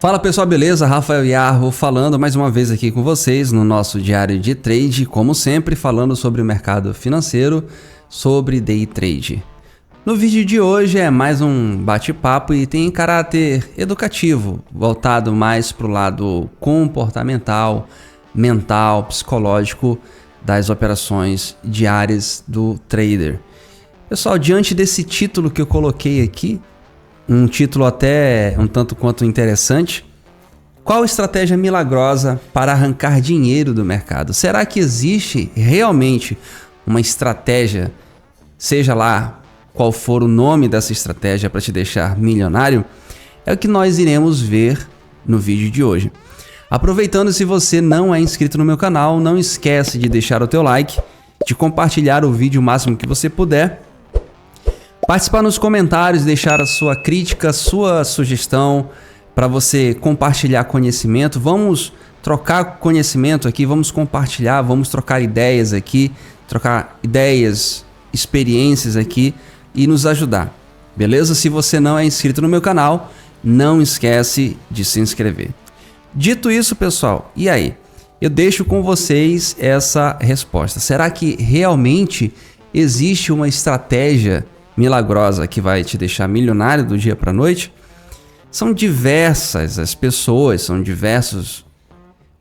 Fala pessoal, beleza? Rafael Yarro falando mais uma vez aqui com vocês no nosso diário de trade, como sempre falando sobre o mercado financeiro, sobre day trade. No vídeo de hoje é mais um bate-papo e tem caráter educativo, voltado mais para o lado comportamental, mental, psicológico das operações diárias do trader. Pessoal, diante desse título que eu coloquei aqui, um título até um tanto quanto interessante. Qual estratégia milagrosa para arrancar dinheiro do mercado? Será que existe realmente uma estratégia, seja lá qual for o nome dessa estratégia para te deixar milionário? É o que nós iremos ver no vídeo de hoje. Aproveitando, se você não é inscrito no meu canal, não esquece de deixar o teu like, de compartilhar o vídeo o máximo que você puder, participar nos comentários, deixar a sua crítica, a sua sugestão para você compartilhar conhecimento. Vamos trocar conhecimento aqui, vamos compartilhar, vamos trocar ideias aqui, experiências aqui e nos ajudar, beleza? Se você não é inscrito no meu canal, não esquece de se inscrever. Dito isso, pessoal, e aí? Eu deixo com vocês essa resposta. Será que realmente existe uma estratégia milagrosa que vai te deixar milionário do dia para a noite? São diversas as pessoas, são diversos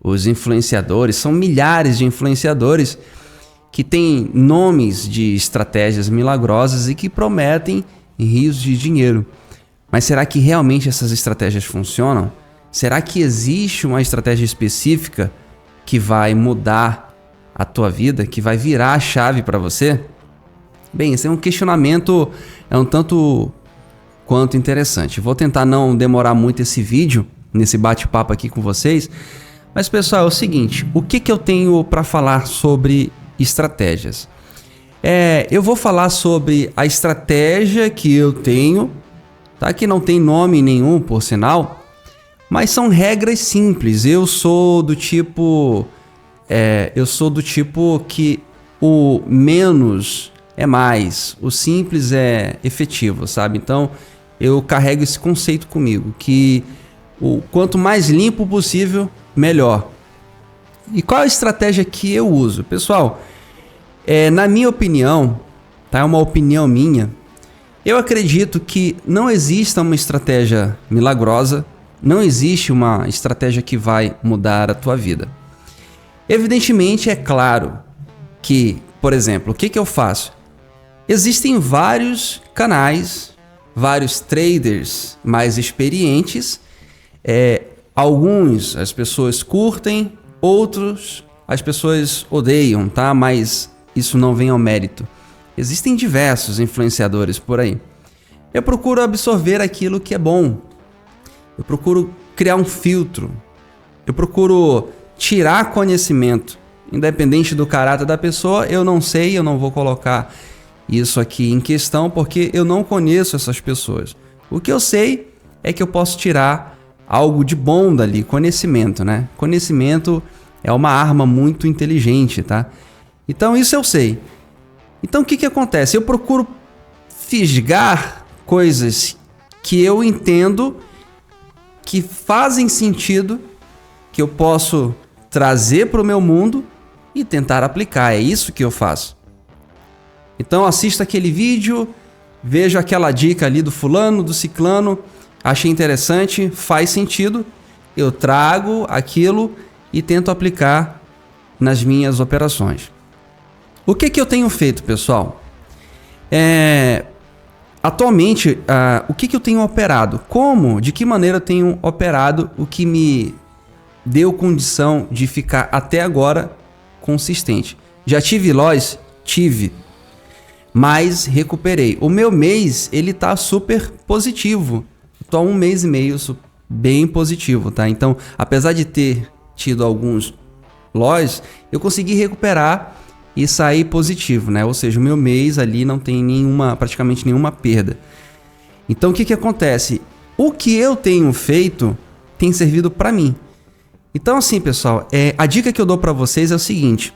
os influenciadores, são milhares de influenciadores que têm nomes de estratégias milagrosas e que prometem rios de dinheiro. Mas será que realmente essas estratégias funcionam? Será que existe uma estratégia específica que vai mudar a tua vida, que vai virar a chave para você? Bem, esse é um questionamento, um tanto quanto interessante. Vou tentar não demorar muito esse vídeo, nesse bate-papo aqui com vocês. Mas, pessoal, é o seguinte, o que eu tenho para falar sobre estratégias? Eu vou falar sobre a estratégia que eu tenho, tá? Que não tem nome nenhum, por sinal, mas são regras simples. Eu sou do tipo que o menos é mais, o simples é efetivo, sabe? Então, eu carrego esse conceito comigo, que o quanto mais limpo possível, melhor. E qual a estratégia que eu uso? Pessoal, na minha opinião, tá? É uma opinião minha, eu acredito que não exista uma estratégia milagrosa, não existe uma estratégia que vai mudar a tua vida. Evidentemente, é claro que, por exemplo, o que eu faço? Existem vários canais, vários traders mais experientes. Alguns as pessoas curtem, outros as pessoas odeiam, tá? Mas isso não vem ao mérito. Existem diversos influenciadores por aí. Eu procuro absorver aquilo que é bom. Eu procuro criar um filtro. Eu procuro tirar conhecimento. Independente do caráter da pessoa, eu não sei, eu não vou colocar isso aqui em questão porque eu não conheço essas pessoas. O que eu sei é que eu posso tirar algo de bom dali, conhecimento, né? Conhecimento é uma arma muito inteligente, tá? Então isso eu sei. Então o que acontece? Eu procuro fisgar coisas que eu entendo que fazem sentido, que eu posso trazer para o meu mundo e tentar aplicar. É isso que eu faço. Então assista aquele vídeo, vejo aquela dica ali do fulano, do ciclano, achei interessante, faz sentido, eu trago aquilo e tento aplicar nas minhas operações. O que eu tenho feito, pessoal? Atualmente, o que eu tenho operado? De que maneira eu tenho operado o que me deu condição de ficar até agora consistente? Já tive loss? Tive. Mas recuperei. O meu mês, ele tá super positivo. Tô há 1 mês e meio bem positivo, tá? Então, apesar de ter tido alguns loss, eu consegui recuperar e sair positivo, né? Ou seja, o meu mês ali não tem praticamente nenhuma perda. Então, o que acontece? O que eu tenho feito tem servido para mim. Então, assim, pessoal, a dica que eu dou para vocês é o seguinte: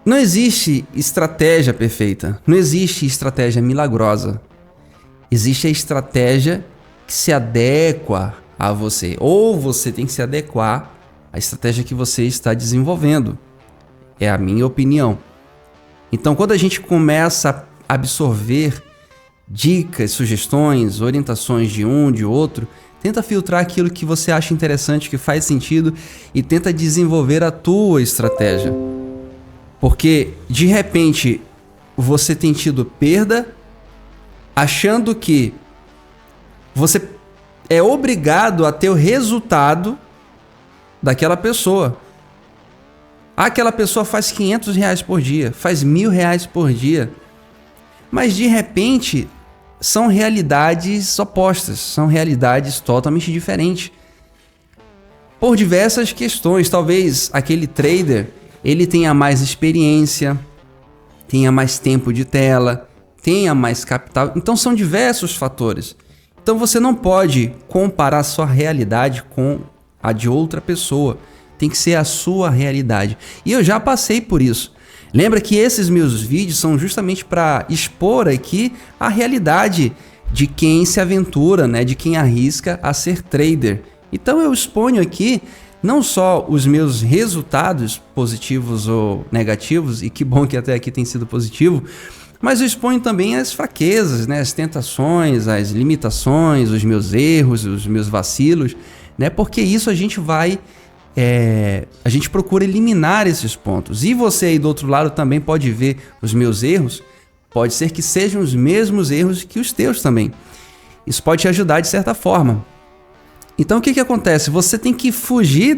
não existe estratégia perfeita, não existe estratégia milagrosa. Existe a estratégia que se adequa a você, ou você tem que se adequar à estratégia que você está desenvolvendo. É a minha opinião. Então, quando a gente começa a absorver dicas, sugestões, orientações de um, de outro, tenta filtrar aquilo que você acha interessante, que faz sentido, e tenta desenvolver a tua estratégia. Porque, de repente, você tem tido perda, achando que você é obrigado a ter o resultado daquela pessoa. Aquela pessoa faz R$500 por dia, faz R$1.000 por dia. Mas, de repente, são realidades opostas, são realidades totalmente diferentes. Por diversas questões, talvez aquele trader, ele tenha mais experiência, tenha mais tempo de tela, tenha mais capital. Então são diversos fatores. Então você não pode comparar sua realidade com a de outra pessoa. Tem que ser a sua realidade. E eu já passei por isso. Lembra que esses meus vídeos são justamente para expor aqui a realidade de quem se aventura, né? De quem arrisca a ser trader. Então eu exponho aqui não só os meus resultados positivos ou negativos, e que bom que até aqui tem sido positivo, mas eu exponho também as fraquezas, né? As tentações, as limitações, os meus erros, os meus vacilos, né? Porque isso a gente vai... a gente procura eliminar esses pontos. E você aí do outro lado também pode ver os meus erros. Pode ser que sejam os mesmos erros que os teus também. Isso pode te ajudar de certa forma. Então o que acontece? Você tem que fugir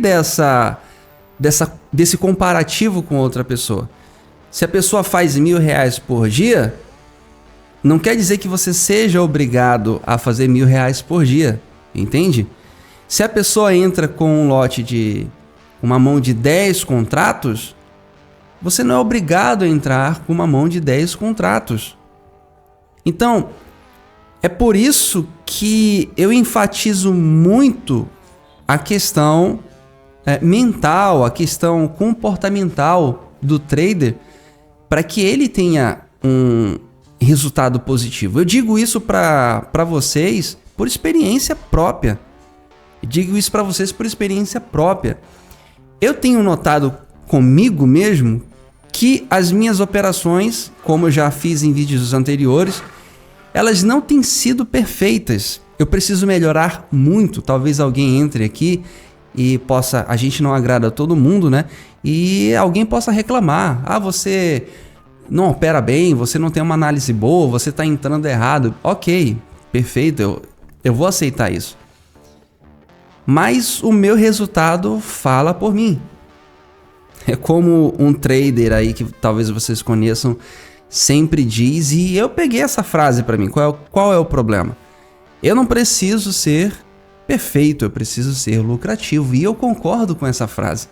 desse comparativo com outra pessoa. Se a pessoa faz R$1.000 por dia, não quer dizer que você seja obrigado a fazer R$1.000 por dia. Entende? Se a pessoa entra com um lote de uma mão de 10 contratos, você não é obrigado a entrar com uma mão de 10 contratos. Então, é por isso que eu enfatizo muito a questão mental, a questão comportamental do trader, para que ele tenha um resultado positivo. Eu digo isso para vocês por experiência própria. Digo isso para vocês por experiência própria. Eu tenho notado comigo mesmo que as minhas operações, como eu já fiz em vídeos anteriores, elas não têm sido perfeitas. Eu preciso melhorar muito. Talvez alguém entre aqui e possa... A gente não agrada a todo mundo, né? E alguém possa reclamar. Ah, você não opera bem, você não tem uma análise boa, você está entrando errado. Ok, perfeito, eu vou aceitar isso. Mas o meu resultado fala por mim. É como um trader aí que talvez vocês conheçam sempre diz, e eu peguei essa frase para mim. Qual é o problema? Eu não preciso ser perfeito, eu preciso ser lucrativo. E eu concordo com essa frase.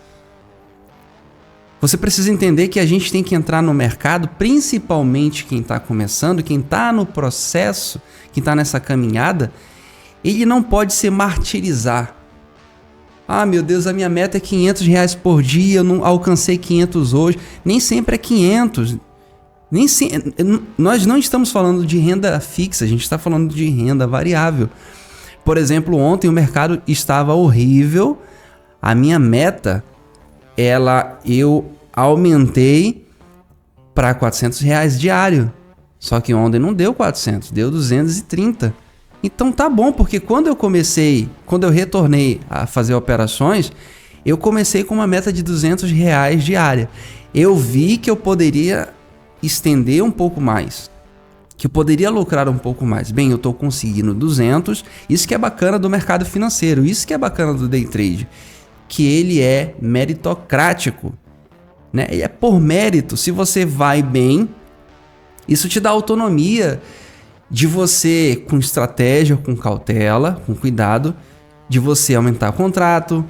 Você precisa entender que a gente tem que entrar no mercado, principalmente quem está começando, quem está no processo, quem está nessa caminhada, ele não pode se martirizar. Ah, meu Deus, a minha meta é R$500 por dia, eu não alcancei 500 hoje. Nem sempre é 500. Nós não estamos falando de renda fixa, a gente está falando de renda variável. Por exemplo, ontem o mercado estava horrível. A minha meta, eu aumentei para R$400 diário. Só que ontem não deu 400, deu 230. Então tá bom, porque quando eu retornei a fazer operações, eu comecei com uma meta de R$200 diária. Eu vi que eu poderia estender um pouco mais, que eu poderia lucrar um pouco mais. Bem, eu estou conseguindo 200, isso que é bacana do mercado financeiro, isso que é bacana do day trade, que ele é meritocrático, né? E é por mérito. Se você vai bem, isso te dá autonomia de você, com estratégia, com cautela, com cuidado, de você aumentar contrato,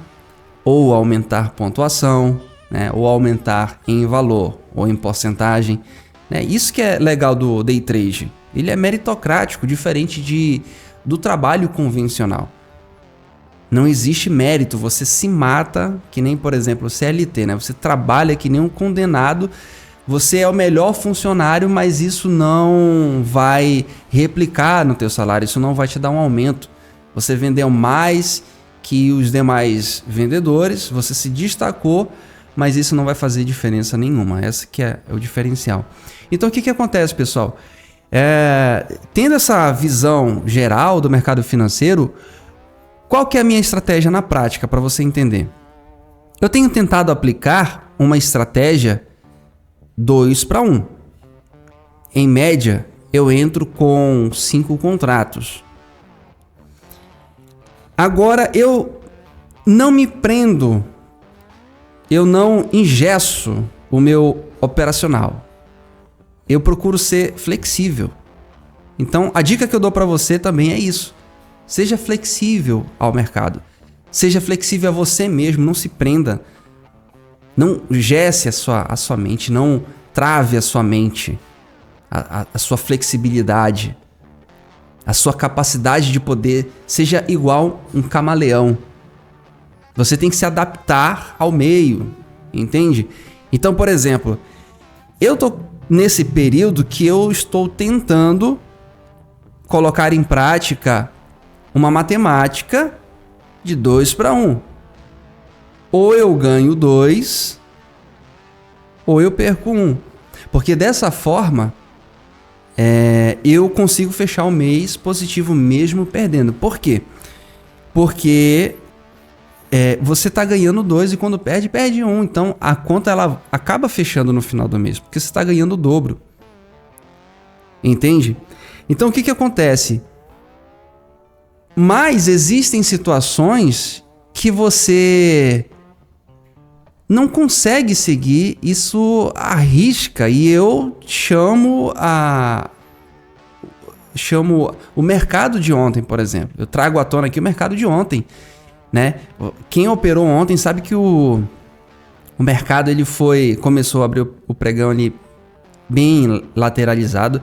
ou aumentar pontuação, né? Ou aumentar em valor, ou em porcentagem, né? Isso que é legal do day trade. Ele é meritocrático, diferente do trabalho convencional. Não existe mérito, você se mata, que nem, por exemplo, o CLT, né? Você trabalha que nem um condenado. Você é o melhor funcionário, mas isso não vai replicar no teu salário, isso não vai te dar um aumento. Você vendeu mais que os demais vendedores, você se destacou, mas isso não vai fazer diferença nenhuma. Esse que é o diferencial. Então o que acontece, pessoal? Tendo essa visão geral do mercado financeiro, qual que é a minha estratégia na prática para você entender? Eu tenho tentado aplicar uma estratégia 2 para 1. Em média, eu entro com 5 contratos. Agora, eu não me prendo, eu não engesso o meu operacional. Eu procuro ser flexível. Então, a dica que eu dou para você também é isso. Seja flexível ao mercado. Seja flexível a você mesmo, não se prenda. Não engesse a sua mente, não trave a sua mente, a sua flexibilidade, a sua capacidade de poder. Seja igual um camaleão. Você tem que se adaptar ao meio, entende? Então, por exemplo, eu tô nesse período que eu estou tentando colocar em prática uma matemática de 2 para 1. Ou eu ganho 2, ou eu perco 1. Porque dessa forma, eu consigo fechar o mês positivo mesmo perdendo. Por quê? Porque você está ganhando 2 e quando perde, perde 1. Então a conta ela acaba fechando no final do mês, porque você está ganhando o dobro. Entende? Então o que acontece? Mas existem situações que você não consegue seguir isso à risca, e eu chamo o mercado de ontem, por exemplo. Eu trago à tona aqui o mercado de ontem, né? Quem operou ontem sabe que o mercado ele começou a abrir o pregão ali bem lateralizado,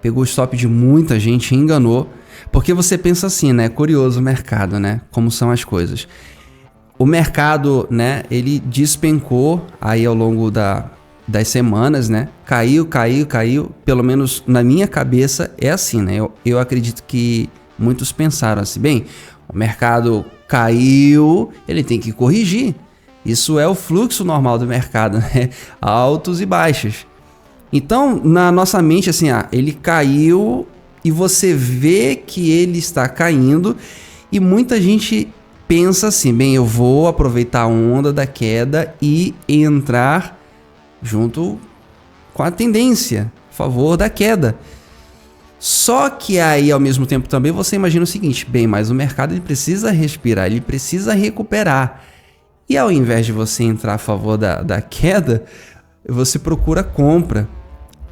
pegou o stop de muita gente e enganou. Porque você pensa assim, né? Curioso o mercado, né? Como são as coisas. O mercado, né? Ele despencou aí ao longo das semanas, né? Caiu. Pelo menos na minha cabeça é assim, né? Eu acredito que muitos pensaram assim, bem, o mercado caiu, ele tem que corrigir. Isso é o fluxo normal do mercado, né? Altos e baixos. Então, na nossa mente, assim, ele caiu e você vê que ele está caindo e muita gente pensa assim, bem, eu vou aproveitar a onda da queda e entrar junto com a tendência, a favor da queda. Só que aí, ao mesmo tempo, também você imagina o seguinte, bem, mas o mercado ele precisa respirar, ele precisa recuperar. E ao invés de você entrar a favor da queda, você procura compra,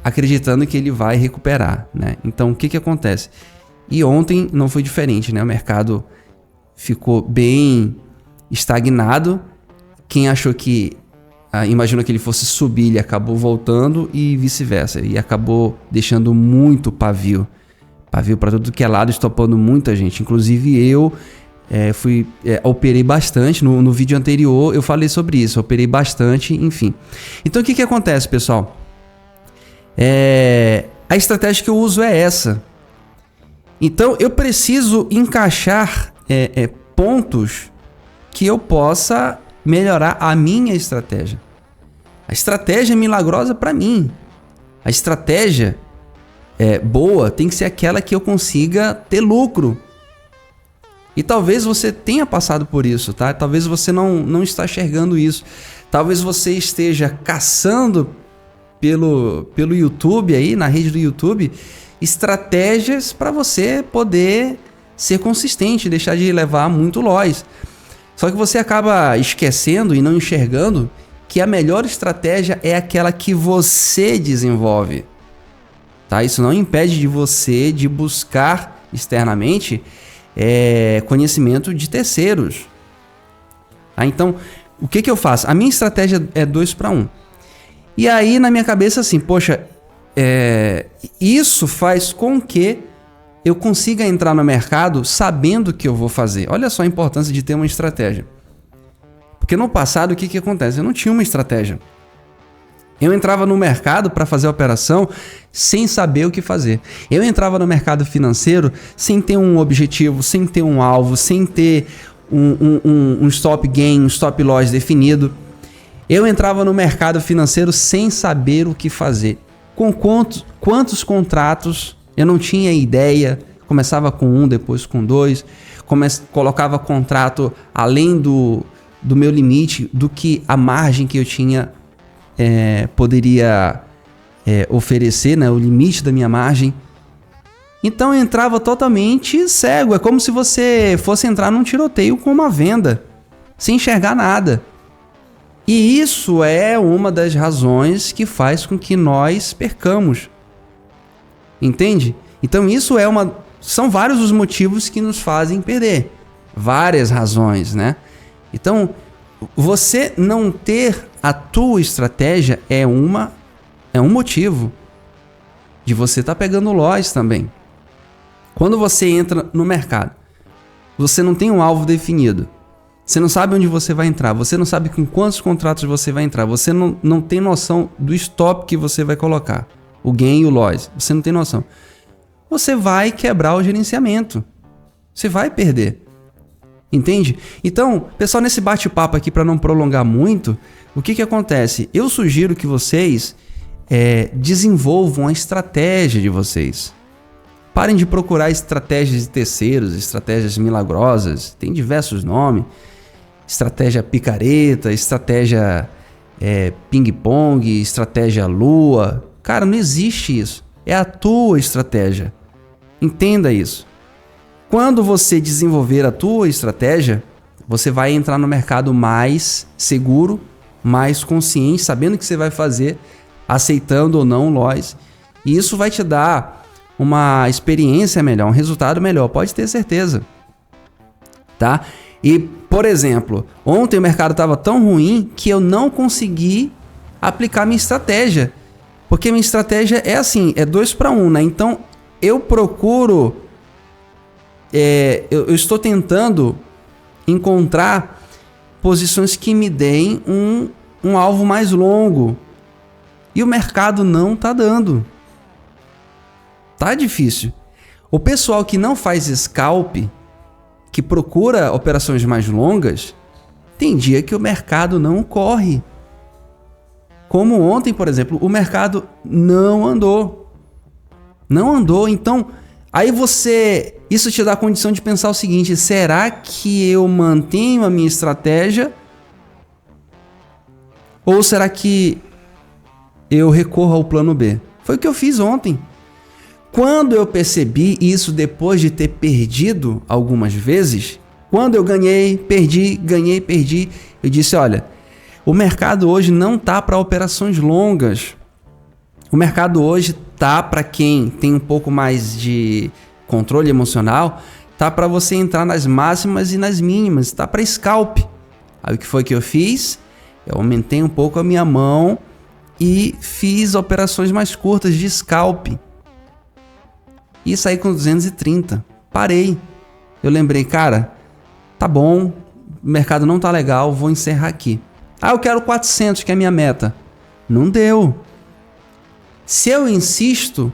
acreditando que ele vai recuperar, né? Então, o que acontece? E ontem não foi diferente, né? O mercado ficou bem estagnado. Quem achou que imaginou que ele fosse subir, ele acabou voltando e vice-versa. E acabou deixando muito pavio para tudo que é lado, estopando muita gente. Inclusive eu operei bastante. No vídeo anterior eu falei sobre isso. Operei bastante, enfim. Então o que acontece, pessoal? A estratégia que eu uso é essa. Então eu preciso encaixar pontos que eu possa melhorar a minha estratégia. A estratégia é milagrosa para mim. A estratégia boa tem que ser aquela que eu consiga ter lucro. E talvez você tenha passado por isso, tá? Talvez você não está enxergando isso. Talvez você esteja caçando pelo YouTube aí, na rede do YouTube, estratégias para você poder ser consistente, deixar de levar muito loss. Só que você acaba esquecendo e não enxergando que a melhor estratégia é aquela que você desenvolve. Tá? Isso não impede de você de buscar externamente conhecimento de terceiros. Tá? Então, o que eu faço? A minha estratégia é 2 para 1. E aí na minha cabeça assim, poxa, isso faz com que eu consiga entrar no mercado sabendo o que eu vou fazer. Olha só a importância de ter uma estratégia. Porque no passado o que acontece? Eu não tinha uma estratégia. Eu entrava no mercado para fazer a operação sem saber o que fazer. Eu entrava no mercado financeiro sem ter um objetivo, sem ter um alvo, sem ter um stop gain, um stop loss definido. Eu entrava no mercado financeiro sem saber o que fazer. Com quantos contratos eu não tinha ideia. Começava com 1, depois com 2. Colocava contrato além do meu limite, do que a margem que eu tinha poderia oferecer, né? O limite da minha margem. Então eu entrava totalmente cego. É como se você fosse entrar num tiroteio com uma venda, sem enxergar nada. E isso é uma das razões que faz com que nós percamos. Entende? Então isso são vários os motivos que nos fazem perder. Várias razões, né? Então, você não ter a tua estratégia é um motivo de você estar pegando loss também. Quando você entra no mercado, você não tem um alvo definido. Você não sabe onde você vai entrar. Você não sabe com quantos contratos você vai entrar. Você não tem noção do stop que você vai colocar. O gain e o loss. Você não tem noção. Você vai quebrar o gerenciamento. Você vai perder. Entende? Então, pessoal, nesse bate-papo aqui, para não prolongar muito, o que acontece? Eu sugiro que vocês desenvolvam a estratégia de vocês. Parem de procurar estratégias de terceiros, estratégias milagrosas, tem diversos nomes. Estratégia picareta, estratégia ping-pong, estratégia lua. Cara, não existe isso. É a tua estratégia. Entenda isso. Quando você desenvolver a tua estratégia, você vai entrar no mercado mais seguro, mais consciente, sabendo o que você vai fazer, aceitando ou não o loss. E isso vai te dar uma experiência melhor, um resultado melhor, pode ter certeza. Tá? E, por exemplo, ontem o mercado estava tão ruim que eu não consegui aplicar minha estratégia. Porque minha estratégia é assim, é 2 para 1, né? Então, eu procuro... eu estou tentando encontrar posições que me deem um alvo mais longo. E o mercado não tá dando. Tá difícil. O pessoal que não faz scalp, que procura operações mais longas, tem dia que o mercado não corre. Como ontem, por exemplo, o mercado não andou. Não andou, então... Aí isso te dá a condição de pensar o seguinte: será que eu mantenho a minha estratégia? Ou será que eu recorro ao plano B? Foi o que eu fiz ontem. Quando eu percebi isso depois de ter perdido algumas vezes, quando eu ganhei, perdi, eu disse, olha, o mercado hoje não tá para operações longas. O mercado hoje tá para quem tem um pouco mais de controle emocional, tá para você entrar nas máximas e nas mínimas, tá para scalp. Aí o que foi que eu fiz? Eu aumentei um pouco a minha mão e fiz operações mais curtas de scalp. E saí com 230. Parei. Eu lembrei, cara, tá bom, o mercado não tá legal, vou encerrar aqui. Eu quero 400, que é a minha meta. Não deu. Se eu insisto,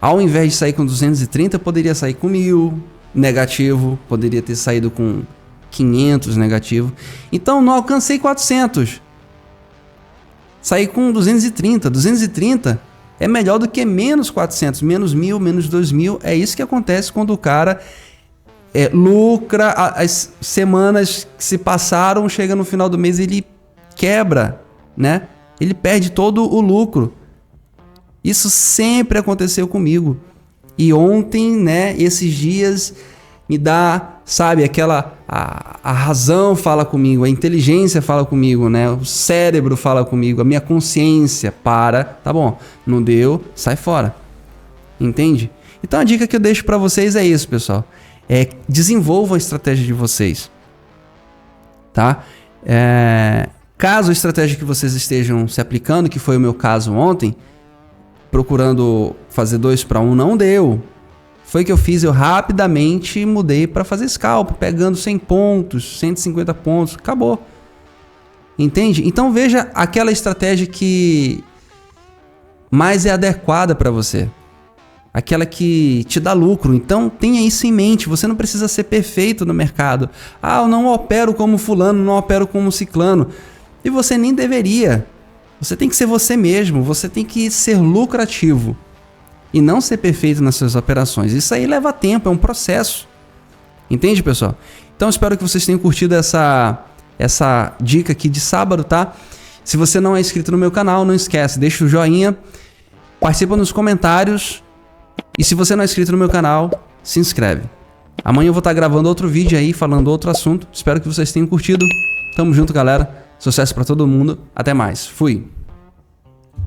ao invés de sair com 230, eu poderia sair com 1.000 negativo, poderia ter saído com 500 negativo. Então não alcancei 400. Saí com 230. 230 é melhor do que menos 400, menos 1.000, menos 2.000. É isso que acontece quando o cara lucra. As semanas que se passaram, chega no final do mês, ele quebra, né? Ele perde todo o lucro. Isso sempre aconteceu comigo. E ontem, né, esses dias, me dá, sabe, a razão fala comigo, a inteligência fala comigo, né? O cérebro fala comigo, a minha consciência tá bom, não deu, sai fora. Entende? Então a dica que eu deixo para vocês é isso, pessoal. Desenvolvam a estratégia de vocês. Tá? Caso a estratégia que vocês estejam se aplicando, que foi o meu caso ontem, procurando fazer 2 para 1, não deu. Foi o que eu fiz, eu rapidamente mudei para fazer scalp, pegando 100 pontos, 150 pontos, acabou. Entende? Então veja aquela estratégia que mais é adequada para você. Aquela que te dá lucro. Então tenha isso em mente, você não precisa ser perfeito no mercado. Ah, eu não opero como fulano, não opero como ciclano. E você nem deveria. Você tem que ser você mesmo, você tem que ser lucrativo. E não ser perfeito nas suas operações. Isso aí leva tempo, é um processo. Entende, pessoal? Então espero que vocês tenham curtido essa dica aqui de sábado, tá? Se você não é inscrito no meu canal, não esquece, deixa o joinha, participa nos comentários. E se você não é inscrito no meu canal, se inscreve. Amanhã eu vou estar gravando outro vídeo aí, falando outro assunto. Espero que vocês tenham curtido. Tamo junto, galera. Sucesso pra todo mundo. Até mais. Fui.